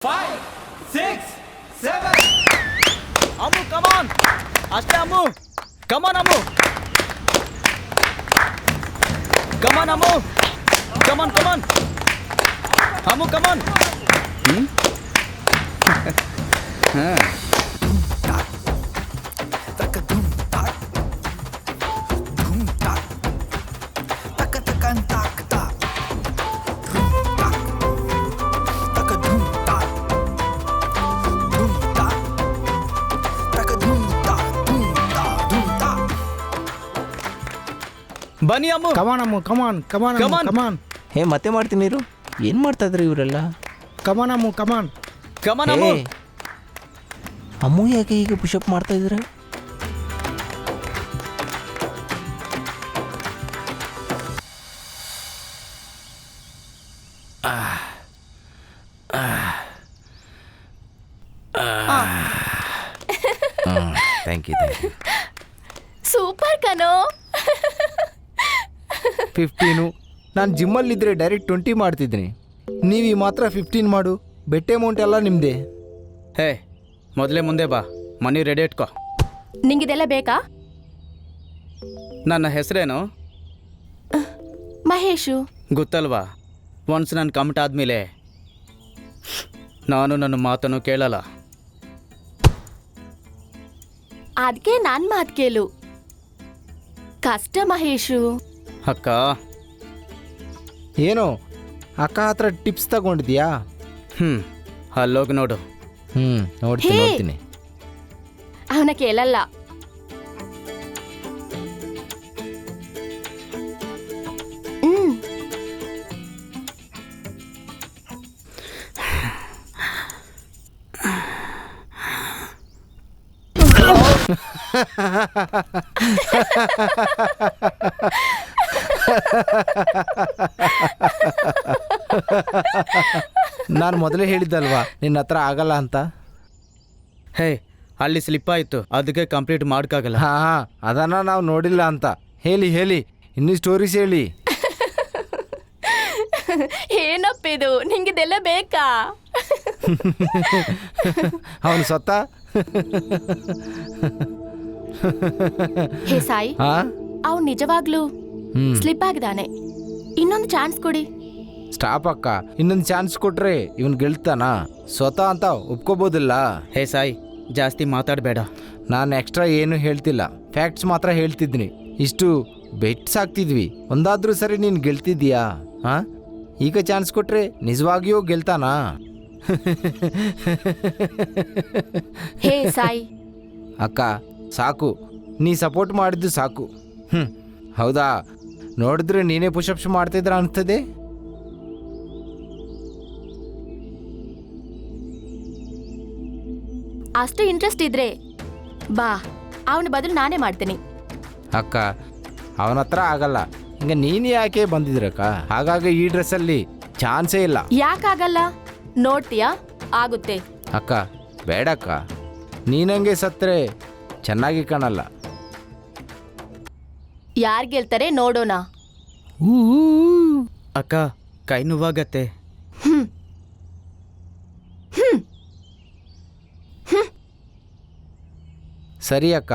5, 6, 7. Ammu, come on. Ashte Ammu. Come on, Ammu. Come on, Ammu. Come on, come on. Ammu, come on. ಬನ್ನಿ ಅಮ್ಮು. ಕಮಾನ್ ಅಮ್ಮು, ಕಮಾನ್ ಕಮಾನ್ Come on. ಕಮಾನ್ ಹೇ ಮತ್ತೆ ಮಾಡ್ತೀನಿ ಇರು. ಏನು ಮಾಡ್ತಾ ಇದ್ರಿ ಇವರೆಲ್ಲ? ಕಮಾನ್ ಅಮ್ಮು, ಕಮಾನ್. ಕಮನ್ ಅಮ್ಮು. ಅಮ್ಮು ಯಾಕೆ ಈಗ ಪುಷಪ್ ಮಾಡ್ತಾ ಇದ್ರೆ? Thank you thank you. Super ಕಣೋ. 15. ನಾನು ಜಿಮ್ಮಲ್ಲಿದ್ದರೆ ಡೈರೆಕ್ಟ್ 20 ಮಾಡ್ತಿದ್ದೀನಿ. ನೀವು ಈ ಮಾತ್ರ 15 ಮಾಡು. ಬೆಟ್ ಅಮೌಂಟ್ ಎಲ್ಲ ನಿಮ್ಮದೇ. ಹೇ ಮೊದಲೇ ಮುಂದೆ ಬಾ, ಮನಿ ರೆಡಿ ಇಟ್ಕೋ. ನಿಂಗಿದೆಲ್ಲ ಬೇಕಾ? ನನ್ನ ಹೆಸರೇನು? ಮಹೇಶು. ಗೊತ್ತಲ್ವಾ, ಒನ್ಸ್ ನಾನು ಕಮಿಟ್ ಆದಮೇಲೆ ನಾನು ನನ್ನ ಮಾತನ್ನು ಕೇಳಲ್ಲ. ಅದಕ್ಕೆ ನನ್ನ ಮಾತು ಕೇಳು. ಕಷ್ಟ ಮಹೇಶು. ಅಕ್ಕ, ಏನೋ ಅಕ್ಕ ಹತ್ರ ಟಿಪ್ಸ್ ತಗೊಂಡಿದ್ಯಾ? ಅಲ್ಲೋಗಿ ನೋಡು. ನೋಡ್ತೀನಿ ಹೇ. ನೋಡ್ತೀನಿ. ಅವನ ಕೇಳಲ್ಲ. ನಾನು ಮೊದಲೇ ಹೇಳಿದ್ದಲ್ವಾ ನಿನ್ನ ಹತ್ರ ಆಗಲ್ಲ ಅಂತ. ಹೇ ಅಲ್ಲಿ ಸ್ಲಿಪ್ ಆಯಿತು, ಅದಕ್ಕೆ ಕಂಪ್ಲೀಟ್ ಮಾಡೋಕ್ಕಾಗಲ್ಲ. ಹಾಂ ಅದನ್ನು ನಾವು ನೋಡಿಲ್ಲ ಅಂತ. ಹೇಳಿ ಹೇಳಿ, ಇನ್ನೂ ಸ್ಟೋರೀಸ್ ಹೇಳಿ. ಏನಪ್ಪಿದು, ನಿಂಗಿದೆಲ್ಲ ಬೇಕಾ? ಅವನು ಸತ್ತ. ಹೇ ಸಾಯಿ, ಹಾಂ ಅವ್ನು ನಿಜವಾಗ್ಲೂ ಸ್ಲಿಪ್ ಆಗಿದ್ದಾನೆ. ಇನ್ನೊಂದು ಚಾನ್ಸ್ ಕೊಡಿ. ಸ್ಟಾಪ್ ಅಕ್ಕ, ಇನ್ನೊಂದು ಚಾನ್ಸ್ ಕೊಟ್ರೆ ಇವನ್ ಗೆಲ್ತಾನ? ಸ್ವತಃ ಅಂತ ಒಪ್ಕೋಬೋದಿಲ್ಲ. ಹೇ ಸಾಯಿ, ಜಾಸ್ತಿ ಮಾತಾಡಬೇಡ. ನಾನು ಎಕ್ಸ್ಟ್ರಾ ಏನು ಹೇಳ್ತಿಲ್ಲ, ಫ್ಯಾಕ್ಟ್ಸ್ ಮಾತ್ರ ಹೇಳ್ತಿದ್ದೀನಿ. ಇಷ್ಟು ಬೆಟ್ಸ್ ಆಗ್ತಿದ್ವಿ, ಒಂದಾದ್ರೂ ಸರಿ ನೀನು ಗೆಲ್ತಿದ್ದೀಯಾ? ಹಾಂ, ಈಗ ಚಾನ್ಸ್ ಕೊಟ್ರೆ ನಿಜವಾಗಿಯೂ ಗೆಲ್ತಾನಾ? ಹೇ ಸಾಯಿ. ಅಕ್ಕ ಸಾಕು, ನೀ ಸಪೋರ್ಟ್ ಮಾಡಿದ್ದು ಸಾಕು. ಹೌದಾ, ನೋಡಿದ್ರೆ ನೀನೇ ಪುಷಪ್ಸ್ ಮಾಡ್ತಿದ್ರ ಅನ್ಸ್ತದೆ. ಅಷ್ಟು ಇಂಟ್ರೆಸ್ಟ್ ಇದ್ರೆ ಬಾ, ಅವನ ಬದಲು ನಾನೇ ಮಾಡ್ತೀನಿ. ಅಕ್ಕ ಅವನ ಹತ್ರ ಆಗಲ್ಲ. ಹಿಂಗ ನೀನು ಯಾಕೆ ಬಂದಿದ್ರಕ್ಕ? ಹಾಗಾಗಿ ಈ ಡ್ರೆಸ್ಸಲ್ಲಿ ಚಾನ್ಸೇ ಇಲ್ಲ. ಯಾಕಾಗಲ್ಲ ನೋಡ್ತೀಯಾ? ಆಗುತ್ತೆ. ಅಕ್ಕ ಬೇಡಕ್ಕ, ನೀನಂಗೆ ಸತ್ತರೆ ಚೆನ್ನಾಗಿ ಕಾಣಲ್ಲ. ಯಾರು ಗೆಲ್ತಾರೆ ನೋಡೋಣ. ಅಕ್ಕ, ಕೈ ನೋವಾಗತ್ತೆ. ಸರಿ ಅಕ್ಕ,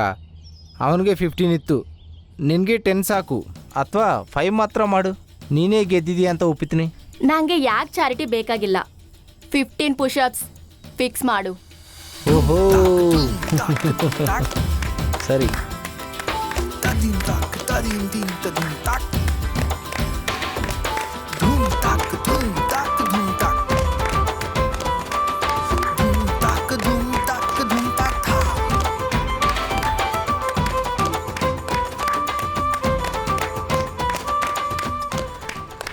ಅವನಿಗೆ 15 ಇತ್ತು, ನಿನಗೆ 10 ಸಾಕು. ಅಥವಾ 5 ಮಾತ್ರ ಮಾಡು, ನೀನೇ ಗೆದ್ದಿದೀಯ ಅಂತ ಒಪ್ಪಿತೀನಿ. ನಂಗೆ ಯಾಕೆ ಚಾರಿಟಿ ಬೇಕಾಗಿಲ್ಲ. 15 ಪುಷಪ್ಸ್ ಫಿಕ್ಸ್ ಮಾಡು. ಓಹೋ ಸರಿ.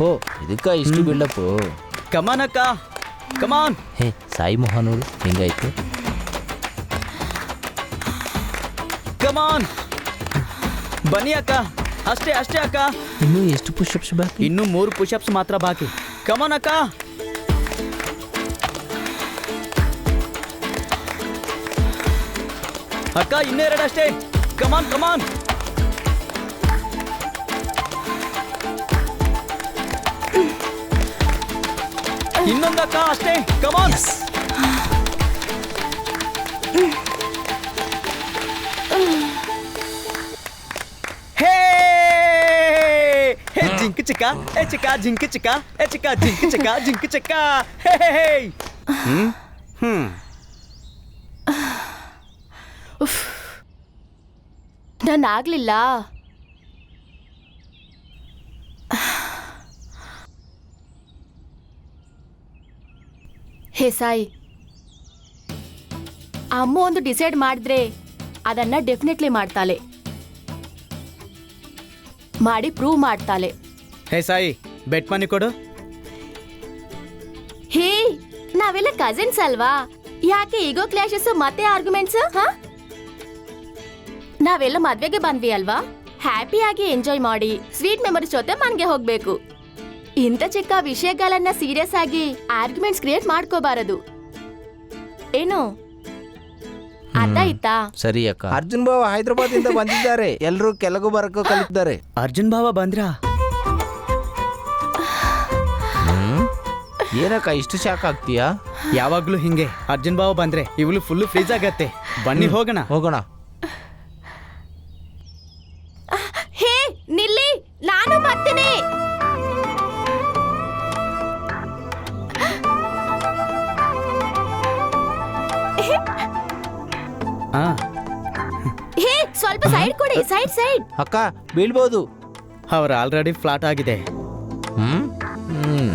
ಓ ಇದಕ್ಕ ಇಷ್ಟು ಬಿಲ್ಡಪ್ಪು. ಕಮಾನ್ ಅಕ್ಕ, ಕಮಾನ್. ಹೇ ಸಾಯಿ ಮೊಹ ನೋಡು ಹೆಂಗಾಯ್ತು. ಕಮಾನ್, ಬನ್ನಿ ಅಕ್ಕ. ಅಷ್ಟೇ ಅಷ್ಟೇ ಅಕ್ಕ, ಇನ್ನೂ ಎಷ್ಟು ಪುಷಪ್ಸ್ ಬಾಕಿ? ಇನ್ನೂ 3 ಪುಷಪ್ಸ್ ಮಾತ್ರ ಬಾಕಿ. ಕಮಾನ್ ಅಕ್ಕ. ಅಕ್ಕ ಇನ್ನೆರಡು ಅಷ್ಟೇ. ಕಮಾನ್ ಕಮಾನ್. ಇನ್ನೊಂದು ಅಕ್ಕ ಅಷ್ಟೇ. ಕಮಾನ್. ಹೇ ಹೇ ಜಿಂಕ್ ಚಿಕ್ಕ ಎ ಚಿಕ್ಕ ಜಿಂಕ್ ಚಿಕ್ಕ ಎ ಚಿಕ್ಕ ಜಿಂಕ್ ಚಿಕ್ಕ ಜಿಂಕ್ ಚಿಕ್ಕ ಹೇ ಹೇ ಹೇ ನಾನು ಆಗ್ಲಿಲ್ಲ. ಹೇ ಸಾಯಿ, ಅಮ್ಮ ಒಂದು ಡಿಸೈಡ್ ಮಾಡಿದ್ರೆ ಅದನ್ನ ಡೆಫಿನೆಟ್ಲಿ ಮಾಡ್ತಾಳೆ, ಮಾಡಿ ಪ್ರೂವ್ ಮಾಡ್ತಾಳೆ. ಹೇ ಸಾಯಿ, ಬೆಟ್ ಮನಿ ಕೊಡು. ಹೇ, ನಾವೆಲ್ಲ ಕಸಿನ್ಸ್ ಅಲ್ವಾ, ಯಾಕೆ ಈಗೋ ಕ್ಲಾಶಸ್ ಮತ್ತೆ ಆರ್ಗ್ಯುಮೆಂಟ್ಸ್? ನಾವೆಲ್ಲ ಮದ್ವೆಗೆ ಬಂದ್ವಿ ಅಲ್ವಾ, ಹ್ಯಾಪಿಯಾಗಿ ಎಂಜಾಯ್ ಮಾಡಿ ಸ್ವೀಟ್ ಮೆಮೊರೀಸ್ ಜೊತೆ ಮನೆಗೆ ಹೋಗ್ಬೇಕು. ಇಂಥ ಚಿಕ್ಕ ವಿಷಯಗಳನ್ನ ಸೀರಿಯಸ್ ಆಗಿ ಆರ್ಗ್ಯುಮೆಂಟ್ಸ್ ಕ್ರಿಯೇಟ್ ಮಾಡ್ಕೋಬಾರದು. ಏನು ಅರ್ಥ ಆಯ್ತಾ? ಸರಿ ಅಕ್ಕ. ಅರ್ಜುನ್ ಬಾವ ಹೈದರಾಬಾದ್ ಇಂದ ಬಂದಿದ್ದಾರೆ. ಎಲ್ಲರೂ ಕೆಲಗು ಬರಕ್ಕೂ ಕಲಿತಿದ್ದಾರೆ. ಅರ್ಜುನ್ ಭಾವ ಬಂದ್ರಾ? ಏನಕ್ಕ ಇಷ್ಟು ಶಾಕ್ ಆಗ್ತೀಯಾ? ಯಾವಾಗ್ಲೂ ಹಿಂಗೆ ಅರ್ಜುನ್ ಭಾವ ಬಂದ್ರೆ ಇವಳು ಫುಲ್ ಫ್ರೀಜ್ ಆಗತ್ತೆ. ಬನ್ನಿ ಹೋಗೋಣ. ಹೋಗೋಣ. ಹೇ ನಿಲ್ಲಿ, ನಾನು ಬರ್ತೀನಿ. ಹೇ ಸ್ವಲ್ಪ ಸೈಡ್ ಕೊಡಿ, ಸೈಡ್ ಸೈಡ್. ಅಕ್ಕ ಬೀಳ್ಬೋದು. ಅವ್ರ ಆಲ್ರೆಡಿ ಫ್ಲಾಟ್ ಆಗಿದೆ. ಹ್ಮ್ ಹ್ಮ್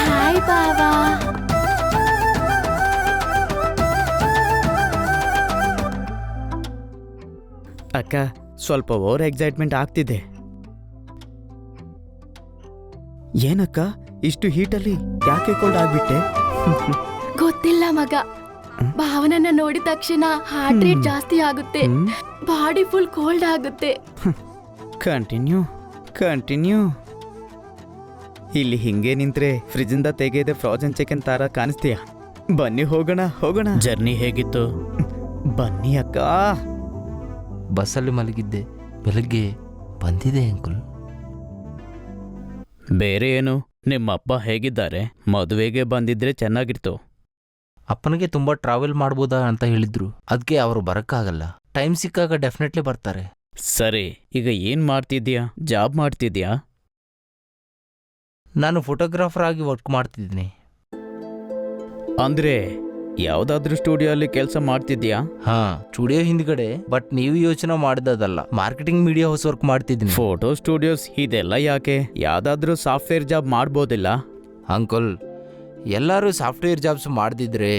ಹಾಯ್ ಬಾವಾ. ಅಕ್ಕ ಸ್ವಲ್ಪ ಓವರ್ ಎಕ್ಸೈಟ್ಮೆಂಟ್ ಆಗ್ತಿದೆ. ಏನಕ್ಕ ಇಷ್ಟು ಹೀಟಲ್ಲಿ ಯಾಕೆ ಕೋಲ್ಡ್ ಆಗ್ಬಿಟ್ಟೆ? ಗೊತ್ತಿಲ್ಲ ಮಗ, ಭಾವನನ್ನ ನೋಡಿದ ತಕ್ಷಣ ಹಾರ್ಟ್ ರೇಟ್ ಜಾಸ್ತಿ ಆಗುತ್ತೆ, ಬಾಡಿ ಫುಲ್ ಕೋಲ್ಡ್ ಆಗುತ್ತೆ. Continue continue. ಇಲ್ಲಿ ಹಿಂಗೆ ನಿಂತ್ರೆ ಫ್ರಿಜ್ಜಿಂದ ತೆಗೆಯದೆ ಫ್ರೋಜನ್ ಚಿಕನ್ ತರ ಕಾಣಿಸ್ತೀಯ. ಬನ್ನಿ ಹೋಗೋಣ ಹೋಗೋಣ. ಜರ್ನಿ ಹೇಗಿತ್ತು? ಬನ್ನಿ ಅಕ್ಕ. ಬಸ್ಸಲ್ಲಿ ಮಲಗಿದ್ದೆ, ಬೆಳಗ್ಗೆ ಬಂದಿದೆ ಅಂಕಲ್. ಬೇರೆ ಏನು, ನಿಮ್ಮಪ್ಪ ಹೇಗಿದ್ದಾರೆ? ಮದುವೆಗೆ ಬಂದಿದ್ರೆ ಚೆನ್ನಾಗಿರ್ತು. ಅಪ್ಪನಿಗೆ ತುಂಬ ಟ್ರಾವೆಲ್ ಮಾಡ್ಬೋದಾ ಅಂತ ಹೇಳಿದ್ರು, ಅದಕ್ಕೆ ಅವರು ಬರೋಕ್ಕಾಗಲ್ಲ. ಟೈಮ್ ಸಿಕ್ಕಾಗ ಡೆಫಿನೆಟ್ಲಿ ಬರ್ತಾರೆ. ಸರಿ, ಈಗ ಏನ್ ಮಾಡ್ತಿದ್ಯಾ? ಜಾಬ್ ಮಾಡ್ತಿದ್ಯಾ? ನಾನು ಫೋಟೋಗ್ರಾಫರ್ ಆಗಿ ವರ್ಕ್ ಮಾಡ್ತಿದ್ದೀನಿ. ಅಂದ್ರೆ ಯಾವ್ದಾದ್ರೂ ಸ್ಟುಡಿಯೋ ಅಲ್ಲಿ ಕೆಲಸ ಮಾಡ್ತಿದ್ಯಾ? ಹಾ, ಸ್ಟುಡಿಯೋ ಹಿಂದ್ಗಡೆ. ಬಟ್ ನೀವು ಯೋಚನೆ ಮಾಡಿದಲ್ಲ, ಮಾರ್ಕೆಟಿಂಗ್ ಮೀಡಿಯಾ ಹೌಸ್ ವರ್ಕ್ ಮಾಡ್ತಿದ್ದೀನಿ. ಫೋಟೋ ಸ್ಟುಡಿಯೋಸ್ ಇದೆಲ್ಲ ಯಾಕೆ? ಯಾವ್ದಾದ್ರೂ ಸಾಫ್ಟ್ವೇರ್ ಜಾಬ್ ಮಾಡ್ಬೋದಿಲ್ಲ? ಅಂಕಲ್, ಎಲ್ಲರೂ ಸಾಫ್ಟ್ವೇರ್ ಜಾಬ್ಸ್ ಮಾಡ್ದಿದ್ರೆ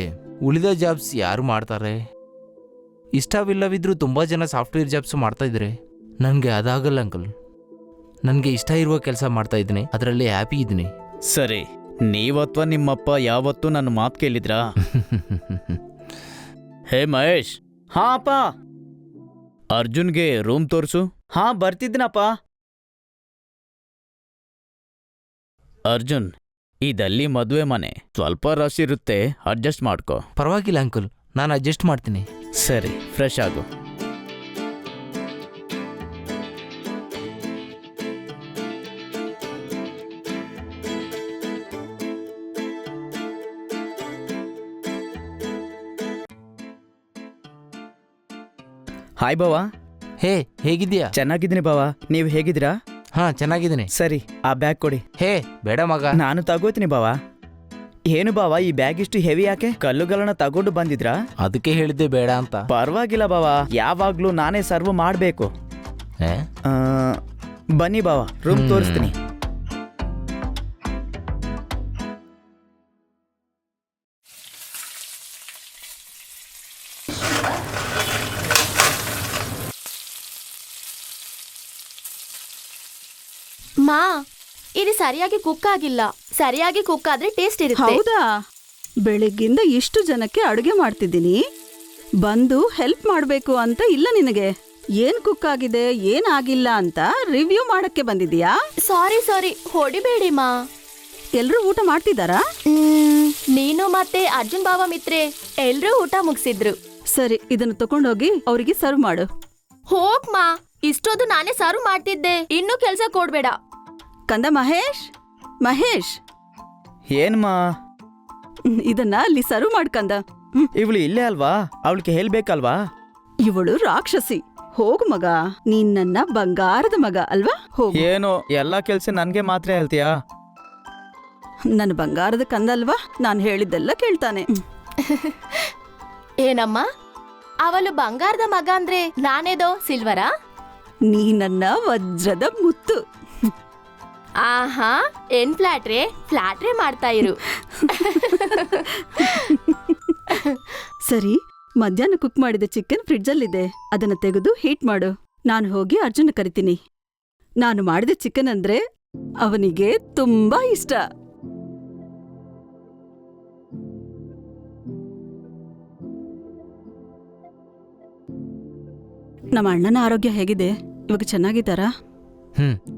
ಉಳಿದ ಜಾಬ್ಸ್ ಯಾರು ಮಾಡ್ತಾರೆ? ಇಷ್ಟವಿಲ್ಲವಿದ್ರೂ ತುಂಬ ಜನ ಸಾಫ್ಟ್ವೇರ್ ಜಾಬ್ಸ್ ಮಾಡ್ತಾ ಇದ್ರೆ ನನಗೆ ಅದಾಗಲ್ಲ ಅಂಕಲ್. ನನಗೆ ಇಷ್ಟ ಇರುವ ಕೆಲಸ ಮಾಡ್ತಾ ಇದ್ದೀನಿ, ಅದರಲ್ಲಿ ಹ್ಯಾಪಿ ಇದ್ದೀನಿ. ಸರಿ, ನೀವತ್ವ ನಿಮ್ಮಪ್ಪ ಯಾವತ್ತೂ ನನ್ನ ಮಾತು ಕೇಳಿದ್ರಾ? ಹೇ ಮಹೇಶ್. ಹಾ ಅಪ್ಪ. ಅರ್ಜುನ್ಗೆ ರೂಮ್ ತೋರಿಸು. ಹಾ ಬರ್ತಿದ್ದೀನಪ್ಪ. ಅರ್ಜುನ್, ಇದಲ್ಲಿ ಮದುವೆ ಮನೆ, ಸ್ವಲ್ಪ ರಶ್ ಇರುತ್ತೆ, ಅಡ್ಜಸ್ಟ್ ಮಾಡ್ಕೋ. ಪರವಾಗಿಲ್ಲ ಅಂಕಲ್, ನಾನು ಅಡ್ಜಸ್ಟ್ ಮಾಡ್ತೀನಿ. ಸರಿ, ಫ್ರೆಶ್ ಆಗು. ಹಾಯ್ ಬಾವಾ. ಹೇ, ಹೇಗಿದ್ಯಾ? ಚೆನ್ನಾಗಿದ್ದೀನಿ ಬಾವಾ, ನೀವು ಹೇಗಿದ್ದೀರಾ? ಹಾ, ಚೆನ್ನಾಗಿದ್ದೀನಿ. ಸರಿ, ಆ ಬ್ಯಾಗ್ ಕೊಡಿ. ಹೇ, ಬೇಡ ಮಗ. ನಾನು ತಗೋತೀನಿ ಬಾವಾ. ಏನು ಬಾವಾ, ಈ ಬ್ಯಾಗ್ ಇಷ್ಟು ಹೆವಿ ಯಾಕೆ? ಕಲ್ಲುಗಳನ್ನ ತಗೊಂಡು ಬಂದಿದ್ರಾ? ಅದಕ್ಕೆ ಹೇಳಿದ್ದೆ ಬೇಡ ಅಂತ. ಪರವಾಗಿಲ್ಲ ಬಾವಾ, ಯಾವಾಗ್ಲೂ ನಾನೇ ಸರ್ವ್ ಮಾಡಬೇಕು. ಬನ್ನಿ ಬಾವಾ, ರೂಮ್ ತೋರಿಸ್ತೀನಿ. ಮಾ, ಇದು ಸರಿಯಾಗಿ ಕುಕ್ ಆಗಿಲ್ಲ. ಸರಿಯಾಗಿ ಕುಕ್ ಆದ್ರೆ ಟೇಸ್ಟ್ ಇರುತ್ತೆ. ಹೌದಾ? ಬೆಳಿಗ್ಗಿಂದ ಇಷ್ಟು ಜನಕ್ಕೆ ಅಡುಗೆ ಮಾಡ್ತಿದ್ದೀನಿ, ಬಂದು ಹೆಲ್ಪ್ ಮಾಡಬೇಕು ಅಂತ ಇಲ್ಲ ನಿನಗೆ? ಏನ್ ಕುಕ್ ಆಗಿದೆ ಏನಾಗಿಲ್ಲ ಅಂತ ರಿವ್ಯೂ ಮಾಡಕ್ಕೆ ಬಂದಿದ್ಯಾ? ಸಾರಿ, ಹೊಡಿಬೇಡಿ ಮಾ. ಎಲ್ರೂ ಊಟ ಮಾಡ್ತಿದ್ದಾರಾ? ನೀನು ಮತ್ತೆ ಅರ್ಜುನ್ ಬಾವ ಮಿತ್ರೆ ಎಲ್ರೂ ಊಟ ಮುಗಿಸಿದ್ರು. ಸರಿ, ಇದನ್ನು ತಕೊಂಡೋಗಿ ಅವರಿಗೆ ಸರ್ವ್ ಮಾಡು. ಹೋಗ್ಮಾ, ಇಷ್ಟೊಂದು ನಾನೇ ಸರ್ವ್ ಮಾಡ್ತಿದ್ದೆ, ಇನ್ನೂ ಕೆಲ್ಸ ಕೊಡ್ಬೇಡ. ಕಂದ ಮಹೇಶ್, ಮಹೇಶ್, ಏನ್ಮಾ? ಇದನ್ನ ಅಲ್ಲಿ ಸರ್ವ್ ಮಾಡ್ಕಂದ. ಇವಳು ಇಲ್ಲೇ ಅಲ್ವಾ, ಅವಳಿಗೆ ಹೇಳ್ಬೇಕಲ್ವಾ? ಇವಳು ರಾಕ್ಷಸಿ. ಹೋಗು ಮಗ, ನೀನ್ ನನ್ನ ಬಂಗಾರದ ಮಗ ಅಲ್ವಾ? ಹೋಗು. ಏನೋ ಎಲ್ಲಾ ಕೆಲ್ಸ ನನ್ಗೆ ಮಾತ್ರ ಹೇಳ್ತೀಯಾ? ನನ್ನ ಬಂಗಾರದ ಕಂದ ಅಲ್ವಾ, ನಾನು ಹೇಳಿದ್ದೆಲ್ಲ ಕೇಳ್ತಾನೆ. ಏನಮ್ಮ, ಅವಳು ಬಂಗಾರದ ಮಗ ಅಂದ್ರೆ ನಾನೇದೋ ಸಿಲ್ವರಾ? ನೀ ನನ್ನ ವಜ್ರದ ಮುತ್ತು. ಆಹಾ, ಏನ್ ಫ್ಲಾಟ್ರೆ ಮಾಡ್ತಾ ಇರು. ಸರಿ, ಮಧ್ಯಾಹ್ನ ಕುಕ್ ಮಾಡಿದ ಚಿಕನ್ ಫ್ರಿಡ್ಜಲ್ಲಿದೆ, ಅದನ್ನ ತೆಗೆದು ಹೀಟ್ ಮಾಡು. ನಾನು ಹೋಗಿ ಅರ್ಜುನ ಕರಿತೀನಿ. ನಾನು ಮಾಡಿದ ಚಿಕನ್ ಅಂದ್ರೆ ಅವನಿಗೆ ತುಂಬಾ ಇಷ್ಟ. ನಮ್ಮ ಅಣ್ಣನ ಆರೋಗ್ಯ ಹೇಗಿದೆ? ಇವಾಗ ಚೆನ್ನಾಗಿದ್ದಾರಾ?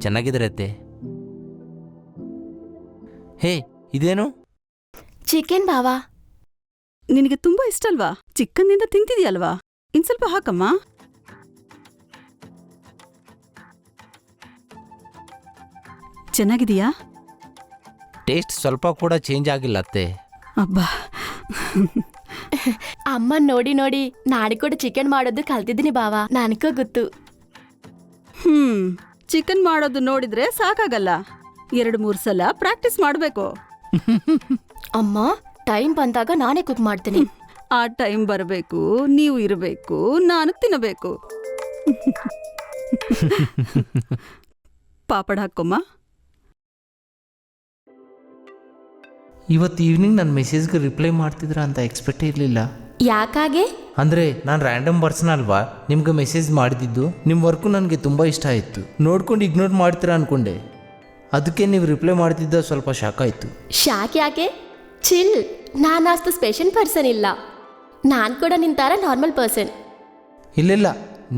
ಚೆನ್ನಾಗಿದ್ರೆ ಅತ್ತೆ. ಹೇ, ಇದೇನು? ಚಿಕನ್ ಬಾವಾ. ನಿನಗೆ ತುಂಬಾ ಇಷ್ಟ ಅಲ್ವಾ? ಚಿಕ್ಕನ್ನಿಂದ ತಿಂತಿದ್ಯಲ್ವಾ? ಇನ್ ಸ್ವಲ್ಪ ಹಾಕಮ್ಮ. ಚೆನ್ನಾಗಿದೀಯಾ? ಟೇಸ್ಟ್ ಸ್ವಲ್ಪ ಕೂಡ ಚೇಂಜ್ ಆಗಿಲ್ಲ ಅತ್ತೆ. ಅಬ್ಬಾ, ಅಮ್ಮನ್ ನೋಡಿ ನೋಡಿ ನಾನು ಕೂಡ ಚಿಕನ್ ಮಾಡೋದು ಕಲ್ತಿದ್ದೀನಿ ಬಾವಾ, ನನಗೂ ಗೊತ್ತು. ಚಿಕನ್ ಮಾಡೋದು ನೋಡಿದ್ರೆ ಸಾಕಾಗಲ್ಲ, 2-3 ಸಲ ಪ್ರಾಕ್ಟೀಸ್ ಮಾಡ್ಬೇಕು. ಅಮ್ಮ, ಟೈಮ್ ಬಂದಾಗ ನಾನೇ ಕುಕ್ ಮಾಡ್ತೀನಿ. ಆ ಟೈಮ್ ಬರಬೇಕು, ನೀವು ಇರಬೇಕು, ನಾನು ತಿನ್ನಬೇಕು. ಪಾಪಡ್ ಹಾಕೊಮ್ಮ. ಇವತ್ತು ಈವ್ನಿಂಗ್ ನನ್ನ ಮೆಸೇಜ್ಗೆ ರಿಪ್ಲೈ ಮಾಡ್ತಿದ್ರ ಅಂತ ಎಕ್ಸ್ಪೆಕ್ಟೇ ಇರಲಿಲ್ಲ. ಯಾಕಾಗೆ? ಅಂದರೆ ನಾನು ರ್ಯಾಂಡಮ್ ಪರ್ಸನ್ ಅಲ್ವಾ, ನಿಮ್ಗೆ ಮೆಸೇಜ್ ಮಾಡಿದ್ದು. ನಿಮ್ಮ ವರ್ಕು ನನಗೆ ತುಂಬ ಇಷ್ಟ ಆಯಿತು. ನೋಡ್ಕೊಂಡು ಇಗ್ನೋರ್ ಮಾಡ್ತೀರಾ ಅಂದ್ಕೊಂಡೆ, ಅದಕ್ಕೆ ನೀವು ರಿಪ್ಲೈ ಮಾಡ್ತಿದ್ದ ಸ್ವಲ್ಪ ಶಾಕ್ ಆಯಿತು. ಶಾಕ್ ಯಾಕೆ? ಚಿಲ್, ನಾನು ಅಷ್ಟು ಸ್ಪೆಷಲ್ ಪರ್ಸನ್ ಇಲ್ಲ. ನಾನು ಕೂಡ ನಿನ್ನ ಥರ ನಾರ್ಮಲ್ ಪರ್ಸನ್. ಇಲ್ಲ,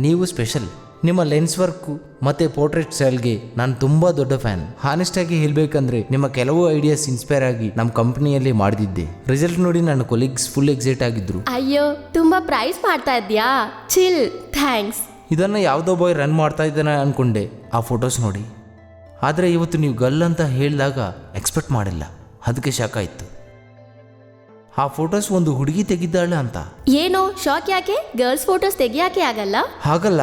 ನೀವು ಸ್ಪೆಷಲ್. ನಿಮ್ಮ ಲೆನ್ಸ್ ವರ್ಕು ಮತ್ತು ಪೋರ್ಟ್ರೇಟ್ ಸ್ಟೈಲ್ಗೆ ನಾನು ತುಂಬ ದೊಡ್ಡ ಫ್ಯಾನ್. ಹಾನೆಸ್ಟಾಗಿ ಹೇಳಬೇಕಂದ್ರೆ ನಿಮ್ಮ ಕೆಲವು ಐಡಿಯಾಸ್ ಇನ್ಸ್ಪೈರ್ ಆಗಿ ನಮ್ಮ ಕಂಪ್ನಿಯಲ್ಲಿ ಮಾಡಿದ್ದೆ. ರಿಸಲ್ಟ್ ನೋಡಿ ನನ್ನ ಕೊಲೀಗ್ಸ್ ಫುಲ್ ಎಕ್ಸೈಟ್ ಆಗಿದ್ರು. ಅಯ್ಯೋ, ತುಂಬ ಪ್ರೈಸ್ ಮಾಡ್ತಾ ಇದ್ಯಾ? Chill, thanks. ಇದನ್ನು ಯಾವುದೋ ಬಾಯ್ ರನ್ ಮಾಡ್ತಾ ಇದ್ದಾನೆ ಅಂದ್ಕೊಂಡೆ ಆ ಫೋಟೋಸ್ ನೋಡಿ. ಆದರೆ ಇವತ್ತು ನೀವು ಗರ್ಲ್ ಅಂತ ಹೇಳಿದಾಗ ಎಕ್ಸ್ಪೆಕ್ಟ್ ಮಾಡಿಲ್ಲ, ಅದಕ್ಕೆ ಶಾಕ್ ಆಯಿತು. ಆ ಫೋಟೋಸ್ ಒಂದು ಹುಡುಗಿ ತೆಗಿದ್ದಾಳೆ ಅಂತ. ಏನೋ ಶಾಕ್ ಯಾಕೆ? ಗರ್ಲ್ಸ್ ಫೋಟೋಸ್ ತೆಗಿಯಾಕೆ ಆಗಲ್ಲ? ಹಾಗಲ್ಲ,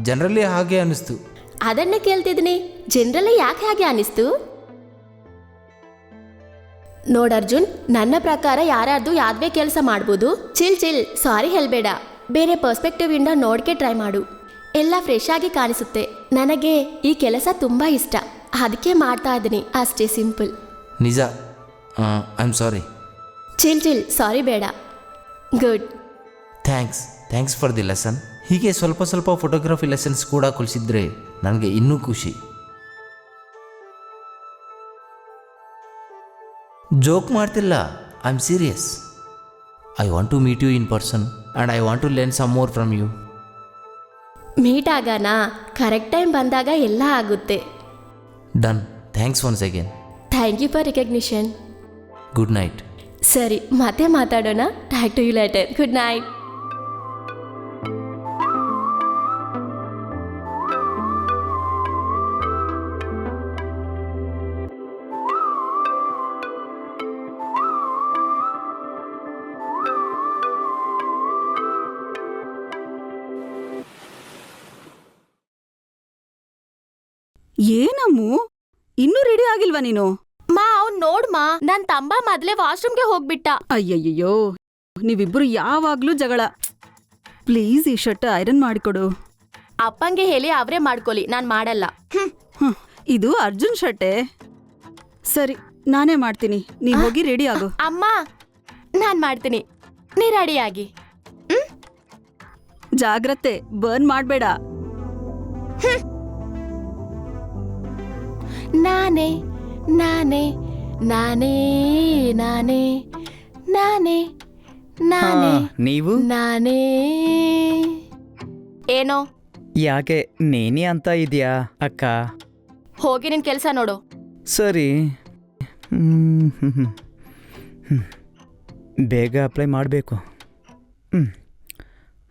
ಜನರಲಿ ಹಾಗೆ ಅನಿಸ್ತು. ಅದನ್ನೇ ಕೇಳ್ತಿದ್ದೀನಿ, ಜನರಲಿ ಯಾಕೆ ಹಾಗೆ ಅನಿಸ್ತು? ನೋಡರ್ಜುನ್, ನನ್ನ ಪ್ರಕಾರ ಯಾರ್ಯಾರ್ದು ಯಾವ್ದೇ ಕೆಲಸ ಮಾಡ್ಬೋದು. ಚಿಲ್, ಸಾರಿ ಹೇಳ್ಬೇಡ. ಬೇರೆ ಪರ್ಸ್ಪೆಕ್ಟಿವ್ ಇಂದ ನೋಡ್ಕೆ ಟ್ರೈ ಮಾಡು. ಎಲ್ಲ ಫ್ರೆಶ್ ಆಗಿ ಕಾಣಿಸುತ್ತೆ. ನನಗೆ ಈ ಕೆಲಸ ತುಂಬ ಇಷ್ಟ, ಅದಕ್ಕೆ ಮಾಡ್ತಾ ಇದ್ದೀನಿ, ಅಷ್ಟೇ, ಸಿಂಪಲ್. ನಿಜ, ಐ ಆಮ್ ಸಾರಿ. ಚಿಲ್, ಸಾರಿ ಬೇಡ. Good. Thanks for the lesson. ಹೀಗೆ ಸ್ವಲ್ಪ ಸ್ವಲ್ಪ ಫೋಟೋಗ್ರಫಿ ಲೆಸನ್ಸ್ ಕೂಡ ಕಲಿಸಿದ್ರೆ ನನಗೆ ಇನ್ನೂ ಖುಷಿ. ಜೋಕ್ ಮಾಡ್ತಿಲ್ಲ, I am serious. I want to meet you in person and I want to learn some more from you. Meet ಆಗೋಣ, ಕರೆಕ್ಟ್ ಟೈಮ್ ಬಂದಾಗ ಎಲ್ಲ ಆಗುತ್ತೆ. Done. Thanks once again. Thank you for recognition. Good night. ಸರಿ, ಮತ್ತೆ ಮಾತಾಡೋಣ. Talk to you later. Good night. ಏನಮ್ಮು, ಇನ್ನೂ ready ಆಗಿಲ್ವಾ ನೀನು? ಮಾ, ಅವ್ನ್ ನೋಡ್ಮಾ, ನನ್ ತಂಬ ಮೊದ್ಲೇ ವಾಶ್ರೂಮ್ಗೆ ಹೋಗ್ಬಿಟ್ಟ. ಅಯ್ಯಯ್ಯೋ, ನೀವಿಬ್ರು ಯಾವಾಗ್ಲೂ ಜಗಳ. ಪ್ಲೀಸ್ ಈ ಶರ್ಟ್ ಐರನ್ ಮಾಡಿಕೊಡು. ಅಪ್ಪಂಗೆ ಹೇಳಿ ಅವರೇ ಮಾಡ್ಕೊಲಿ, ನಾನ್ ಮಾಡಲ್ಲ. ಇದು ಅರ್ಜುನ್ ಶರ್ಟೇ. ಸರಿ, ನಾನೇ ಮಾಡ್ತೀನಿ, ನೀ ಹೋಗಿ ರೆಡಿ ಆಗು. ಅಮ್ಮ, ನಾನ್ ಮಾಡ್ತೀನಿ, ನೀ ರೆಡಿಯಾಗಿ. ಜಾಗ್ರತೆ, ಬರ್ನ್ ಮಾಡ್ಬೇಡ. ನಾನೇ ನಾನೇ ನಾನೇ ನಾನೇ ನಾನೇ ನಾನೇ ನೀವು ನಾನೇ. ಏನೋ ಯಾಕೆ ನೇನಿ ಅಂತ ಇದೆಯಾ ಅಕ್ಕ? ಹೋಗಿ ನಿನ್ ಕೆಲ್ಸ ನೋಡು. ಸರಿ, ಬೇಗ ಅಪ್ಲೈ ಮಾಡಬೇಕು.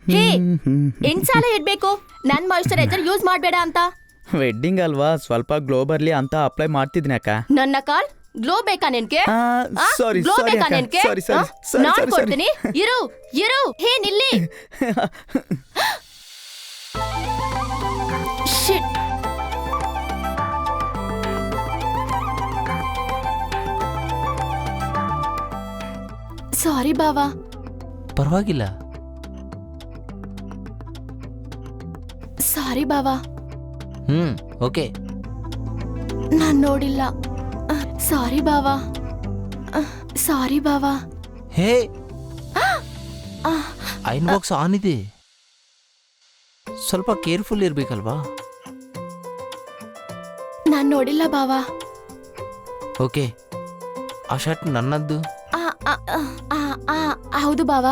ಹೇ ಸಲ ಇಡ್ಬೇಕು ನನ್ ಮಾಯಿಶ್ಚರೈಸರ್ ಯೂಸ್ ಮಾಡಬೇಡ ಅಂತ. ವೆಡ್ಡಿಂಗ್ ಅಲ್ವಾ, ಸ್ವಲ್ಪ ಗ್ಲೋ ಬರ್ಲಿ ಅಂತ ಅಪ್ಲೈ ಮಾಡ್ತಿದ್ದೀನಿ ಅಕ್ಕ. ನನ್ನ ಕಾಲ್ ಗ್ಲೋ ಬೇಕಾ ನಿನ್ಗೆ? ಸಾರಿ ಗ್ಲೋ ಸಾರಿ ಬೇಕಾ ಅಕ್ಕ, ನಿನ್ಗೆ? ಸಾರಿ ಸಾರಿ ಸಾರಿ ನಾನ್ ಸಾರಿ ಕೊಡ್ತೀನಿ. ಇರು ಇರು. ಹೇ ನಿಲ್ಲಿ. ಶಿಟ್. ಸಾರಿ ಬಾವಾ. ಪರವಾಗಿಲ್ಲ. ಸಾರಿ ಬಾವಾ. ಓಕೆ. ನಾನ್ ನೋಡಿಲ್ಲ. ಸಾರಿ ಬಾವಾ. ಸಾರಿ ಬಾವಾ. ಹೇ ಐನ್ ಬಾಕ್ಸ್ ಆನ್ ಇದೆ, ಸ್ವಲ್ಪ ಕೇರ್ಫುಲ್ ಇರ್ಬೇಕಲ್ವಾ? ನಾನ್ ನೋಡಿಲ್ಲ ಬಾವಾ. ಓಕೆ. ಆ ಶರ್ಟ್ ನನ್ನದ್ದು. ಹೌದು ಬಾವಾ.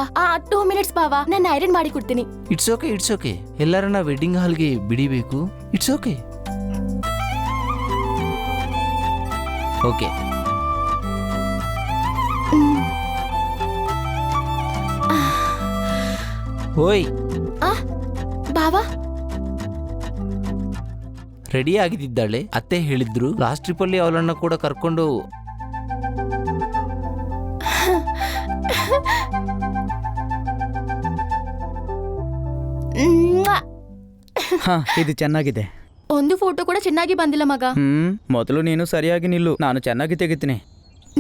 2 ಮಿನಿಟ್ಸ್ ಬಾವಾ, ನಾನು ಐರನ್ ಮಾಡಿ ಕೊಡ್ತೀನಿ. It's okay, it's okay. ಎಲ್ಲರನ್ನ ವೆಡ್ಡಿಂಗ್ ಹಾಲ್ಗೆ ಬಿಡಿಬೇಕು. It's okay. ಓಕೆ. ಓಯ್ ಬಾವಾ. ರೆಡಿ ಆಗಿದ್ದಾಳೆ. ಅತ್ತೆ ಹೇಳಿದ್ರು ಲಾಸ್ಟ್ ಟ್ರಿಪ್ ಅಲ್ಲಿ ಅವಳನ್ನ ಕೂಡ ಕರ್ಕೊಂಡು. ಇದು ಚೆನ್ನಾಗಿದೆ. ಒಂದು ಫೋಟೋ ಕೂಡ ಚೆನ್ನಾಗಿ ಬಂದಿಲ್ಲ ಮಗ. ಮೊದಲು ನೀನು ಸರಿಯಾಗಿ ನಿಲ್ಲು, ನಾನು ಚೆನ್ನಾಗಿ ತೆಗಿತೀನಿ.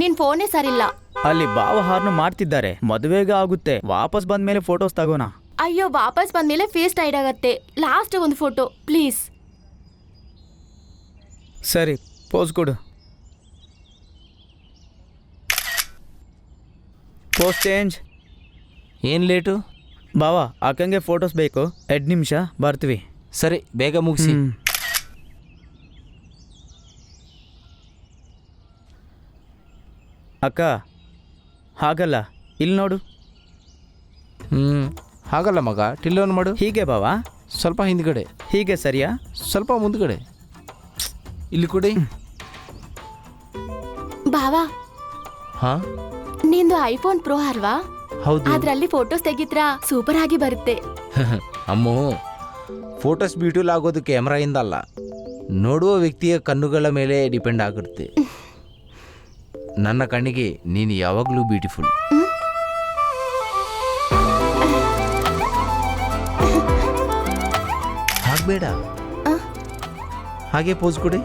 ನಿನ್ ಫೋನೇ ಸರಿಲ್ಲ. ಅಲ್ಲಿ ಬಾವ ಹಾರ್ನು ಮಾಡ್ತಿದ್ದಾರೆ, ಮದುವೆಗೆ ಆಗುತ್ತೆ, ವಾಪಸ್ ಬಂದ್ಮೇಲೆ ಫೋಟೋಸ್ ತಗೋಣ. ಅಯ್ಯೋ, ವಾಪಸ್ ಬಂದ್ಮೇಲೆ ಫೇಸ್ ಟೈಡ್ ಆಗತ್ತೆ. ಲಾಸ್ಟ್ ಒಂದು ಫೋಟೋ ಪ್ಲೀಸ್. ಸರಿ, ಪೋಸ್ ಕೊಡು. Pose change. ಏನ್ ಲೇಟು? ಬಾವ, ಅಕ್ಕಂಗೆ ಫೋಟೋಸ್ ಬೇಕು, 2 ನಿಮಿಷ ಬರ್ತೀವಿ. ಸರಿ, ಬೇಗ ಮುಗಿಸಿ. ಅಕ್ಕ, ಹಾಗಲ್ಲ, ಇಲ್ಲಿ ನೋಡು. ಹಾಗಲ್ಲ ಮಗ, ಟಿಲ್ಲೋನ್ ಮಾಡು. ಹೀಗೆ ಬಾವ, ಸ್ವಲ್ಪ ಹಿಂದ್ಗಡೆ. ಹೀಗೆ ಸರಿಯಾ? ಸ್ವಲ್ಪ ಮುಂದ್ಗಡೆ. ಇಲ್ಲಿ ಕೊಡಿ. ಬಾವಾ, ಹಾ, ನಿಂದು ಐಫೋನ್ ಪ್ರೋ ಅಲ್ವಾ? ಹೌದು. ಅದ್ರಲ್ಲಿ ಫೋಟೋಸ್ ತೆಗಿದ್ರಾ ಸೂಪರ್ ಆಗಿ ಬರುತ್ತೆ. ಅಮ್ಮೋ, ಫೋಟೋಸ್ ಬ್ಯೂಟಿಫುಲ್ ಆಗೋದು ಕ್ಯಾಮ್ರಾಯಿಂದ ಅಲ್ಲ, ನೋಡುವ ವ್ಯಕ್ತಿಯ ಕಣ್ಣುಗಳ ಮೇಲೆ ಡಿಪೆಂಡ್ ಆಗುತ್ತೆ. ನನ್ನ ಕಣ್ಣಿಗೆ ನೀನು ಯಾವಾಗಲೂ ಬ್ಯೂಟಿಫುಲ್. ಹಾಗಬೇಡ, ಹಾಗೆ ಪೋಸ್ ಕೊಡಿ.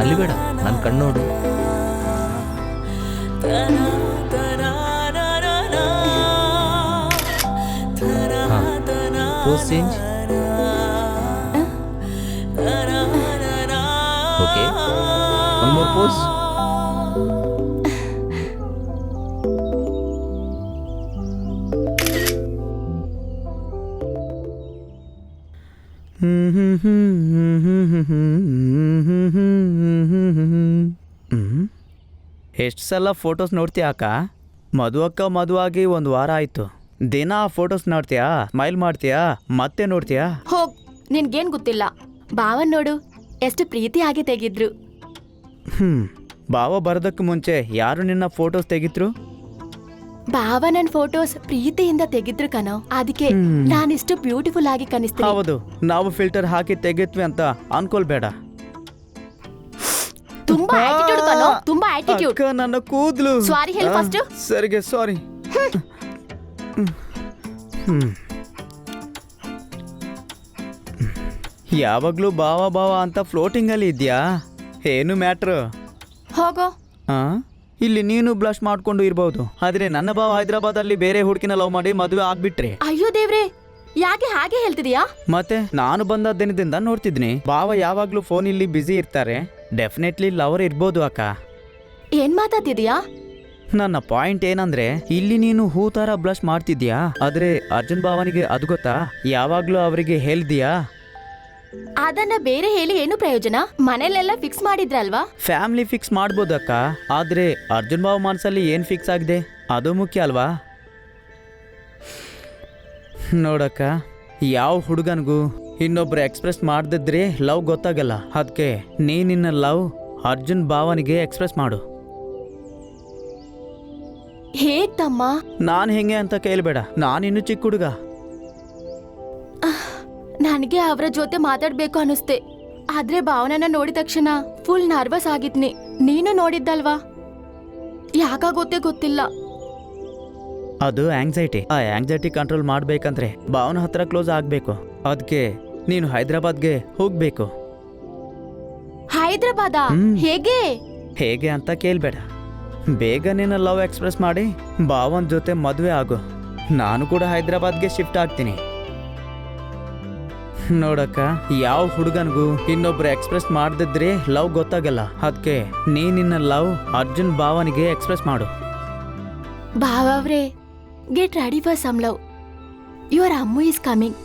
ಅಲ್ಲಿ ಬೇಡ, ನನ್ನ ಕಣ್ಣೋಡು. Pose change. Okay. One more pose. ಎಷ್ಟು ಸಲ ಫೋಟೋಸ್ ನೋಡ್ತೀಯ ಅಕ್ಕ? ಮದುವಾಗಿ 1 ವಾರ ಆಯ್ತು. ದಿನ ಆ ಫೋಟೋಸ್ ನೋಡ್ತೀಯಾ, ಸ್ಮೈಲ್ ಮಾಡ್ತೀಯಾ, ಮತ್ತೆ ನೋಡ್ತೀಯಾ? ಹೋಗ್, ನಿನ್ಗೇನ್ ಗೊತ್ತಿಲ್ಲ. ಬಾವನ್ ನೋಡು, ಎಷ್ಟು ಪ್ರೀತಿಯಾಗಿ ತೆಗಿದ್ರು. ಬಾವ ಬರೋದಕ್ಕೆ ಮುಂಚೆ ಯಾರು ನಿನ್ನ ಫೋಟೋಸ್ ತೆಗಿದ್ರು? ಬಾವ ನನ್ ಫೋಟೋಸ್ ಪ್ರೀತಿಯಿಂದ ತೆಗಿದ್ರು ಕಣೋ, ಅದಕ್ಕೆ ನಾನಿಷ್ಟು ಬ್ಯೂಟಿಫುಲ್ ಆಗಿ ಕಾಣಿಸ್ತೀನಿ. ಹೌದು, ನಾವು ಫಿಲ್ಟರ್ ಹಾಕಿ ತೆಗಿತ್ವಿ ಅಂತ ಅನ್ಕೊಳ್ಬೇಡ. ತುಂಬಾ ಆಟಿಟ್ಯೂಡ್ ಕಣೋ, ತುಂಬಾ ಆಟಿಟ್ಯೂಡ್. ಅಕ್ಕ, ನನ್ನ ಕೂದ್ಲು. ಸಾರಿ ಹೇಳು ಫಸ್ಟ್. ಸರಿಗೆ ಸಾರಿ. ಯಾವಾಗ್ಲೂ ಬಾವ ಅಂತ ಫ್ಲೋಟಿಂಗ್ ಅಲ್ಲಿ ಇದ್ಯಾ? ಏನು ಮ್ಯಾಟ್ರ್? ಹೋಗೋ. ಇಲ್ಲಿ ನೀನು ಬ್ಲಶ್ ಮಾಡ್ಕೊಂಡು ಇರ್ಬೋದು, ಆದ್ರೆ ನನ್ನ ಬಾವ ಹೈದರಾಬಾದ್ ಅಲ್ಲಿ ಬೇರೆ ಹುಡುಗಿನ ಲವ್ ಮಾಡಿ ಮದುವೆ ಆಗ್ಬಿಟ್ರೆ. ಅಯ್ಯೋ ದೇವ್ರೆ, ಯಾಕೆ ಹಾಗೆ ಹೇಳ್ತಿದೀಯಾ? ಮತ್ತೆ ನಾನು ಬಂದ ದಿನದಿಂದ ನೋಡ್ತಿದ್ನಿ, ಬಾವ ಯಾವಾಗ್ಲೂ ಫೋನ್ ಇಲ್ಲಿ ಬ್ಯುಸಿ ಇರ್ತಾರೆ. ಡೆಫಿನೆಟ್ಲಿ ಲವರ್ ಇರ್ಬೋದು ಅಕ್ಕ. ಏನ್ ಮಾತಾಡ್ತಿದೀಯಾ? ನನ್ನ ಪಾಯಿಂಟ್ ಏನಂದ್ರೆ, ಇಲ್ಲಿ ನೀನು ಹೂ ತರ ಬ್ಲಶ್ ಮಾಡ್ತಿದ್ಯಾ, ಆದ್ರೆ ಅರ್ಜುನ್ ಭಾವನಿಗೆ ಅದು ಗೊತ್ತಾ? ಯಾವಾಗ್ಲೂ ಅವರಿಗೆ ಹೇಳ್ದಿಯಾ? ಅದನ್ನ ಬೇರೆ ಹೇಳಿ ಏನು ಪ್ರಯೋಜನ? ಮನೇಲೆಲ್ಲ ಫಿಕ್ಸ್ ಮಾಡಿದ್ರಲ್ವಾ? ಫ್ಯಾಮಿಲಿ ಫಿಕ್ಸ್ ಮಾಡ್ಬೋದಕ್ಕ, ಆದ್ರೆ ಅರ್ಜುನ್ ಭಾವ ಮನಸ್ಸಲ್ಲಿ ಏನ್ ಫಿಕ್ಸ್ ಆಗಿದೆ ಅದು ಮುಖ್ಯ ಅಲ್ವಾ? ನೋಡಕ್ಕ, ಯಾವ ಹುಡುಗನಿಗೂ ಇನ್ನೊಬ್ರು ಎಕ್ಸ್ಪ್ರೆಸ್ ಮಾಡದಿದ್ರೆ ಲವ್ ಗೊತ್ತಾಗಲ್ಲ. ಅದಕ್ಕೆ ನೀ ನಿನ್ನ ಲವ್ ಅರ್ಜುನ್ ಭಾವನಿಗೆ ಎಕ್ಸ್ಪ್ರೆಸ್ ಮಾಡು. ಹೇಗ್ ತಮ್ಮ? ನಾನು ಹೆಂಗೆ ಅಂತ ಕೇಳಬೇಡ, ನಾನಿನ್ನು ಚಿಕ್ಕ ಹುಡುಗ. ನನಗೆ ಅವರ ಜೊತೆ ಮಾತಾಡ್ಬೇಕು ಅನಿಸ್ತೆ. ಆದ್ರೆ ಭಾವನನ್ನ ನೋಡಿದ ತಕ್ಷಣ ಫುಲ್ ನರ್ವಸ್ ಆಗಿದ್ನಿ. ನೀನು ನೋಡಿದ್ದಲ್ವಾ? ಯಾಕಾಗೋತ್ತೆ ಗೊತ್ತಿಲ್ಲ. ಅದು ಆಂಗ್ಸೈಟಿ. ಆ ಆಂಗ್ಸೈಟಿ ಕಂಟ್ರೋಲ್ ಮಾಡ್ಬೇಕಂದ್ರೆ ಭಾವನ ಹತ್ರ ಕ್ಲೋಸ್ ಆಗ್ಬೇಕು. ಅದಕ್ಕೆ ನೀನು ಹೈದರಾಬಾದ್ಗೆ ಹೋಗ್ಬೇಕು. ಹೈದ್ರಾಬಾದ? ಹೇಗೆ? ಹೇಗೆ ಅಂತ ಕೇಳಬೇಡ, ಬೇಗ ನಿನ್ನ ಲವ್ ಎಕ್ಸ್ಪ್ರೆಸ್ ಮಾಡಿ ಭಾವನ್ ಜೊತೆ ಮದುವೆ ಆಗು. ನಾನು ಕೂಡ ಹೈದರಾಬಾದ್ಗೆ ಶಿಫ್ಟ್ ಆಗ್ತೀನಿ. ನೋಡಕ್ಕ, ಯಾವ ಹುಡುಗನಿಗೂ ಇನ್ನೊಬ್ರು ಎಕ್ಸ್ಪ್ರೆಸ್ ಮಾಡದಿದ್ರೆ ಲವ್ ಗೊತ್ತಾಗಲ್ಲ. ಅದಕ್ಕೆ ನೀ ನಿನ್ನ ಲವ್ ಅರ್ಜುನ್ ಭಾವನಿಗೆ ಎಕ್ಸ್ಪ್ರೆಸ್ ಮಾಡು. ಭಾವವ್ರೆ, get ready for some love. Your Ammu is coming.